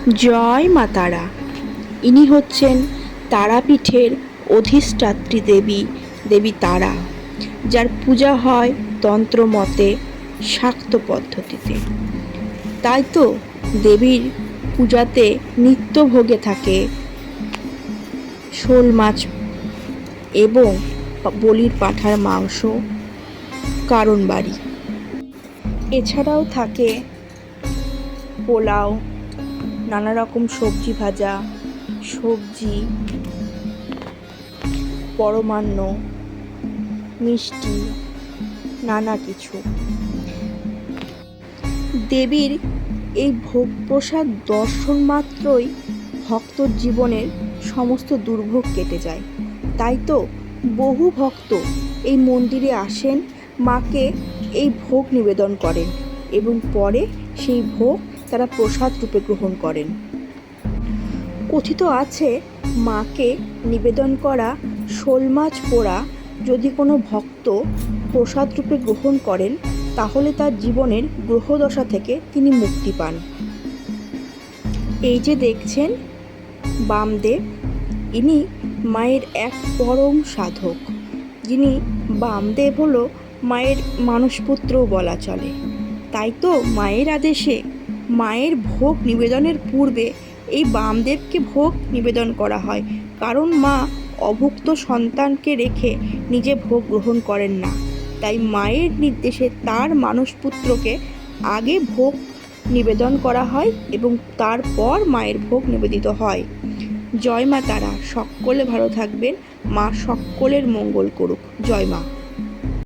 জয় মা তারা। ইনি হচ্ছেন তারাপীঠের অধিষ্ঠাত্রী দেবী, দেবী তারা, যার পূজা হয় তন্ত্রমতে শাক্ত পদ্ধতিতে। তাই তো দেবীর পূজাতে নিত্য ভোগে থাকে শোল মাছ এবং বলির পাঁঠার মাংস, কারণ বাড়ি। এছাড়াও থাকে পোলাও, নানা রকম সবজি ভাজা, সবজি, পরমান্ন, মিষ্টি, নানা কিছু। দেবীর এই ভোগ প্রসাদ দর্শন মাত্রই ভক্তর জীবনের সমস্ত দুর্ভোগ কেটে যায়। তাই তো বহু ভক্ত এই মন্দিরে আসেন, মাকে এই ভোগ নিবেদন করেন এবং পরে সেই ভোগ তারা প্রসাদ রূপে গ্রহণ করেন। কথিত আছে, মাকে নিবেদন করা শোল মাছ পোড়া যদি কোনো ভক্ত প্রসাদ রূপে গ্রহণ করেন, তাহলে তার জীবনের গ্রহদশা থেকে তিনি মুক্তি পান। এই যে দেখছেন বামদেব, ইনি মায়ের এক পরম সাধক। যিনি বামদেব হলো মায়ের মানসপুত্রও বলা চলে। তাই তো মায়ের আদেশে মায়ের ভোগ নিবেদনের পূর্বে এই বামদেবকে ভোগ নিবেদন করা হয়, কারণ মা অভুক্ত সন্তানকে রেখে নিজে ভোগ গ্রহণ করেন না। তাই মায়ের নির্দেশে তার মানসপুত্রকে আগে ভোগ নিবেদন করা হয় এবং তারপর মায়ের ভোগ নিবেদিত হয়। জয় মা তারা। সকলে ভালো থাকবেন, মা সকলের মঙ্গল করুক। জয় মা।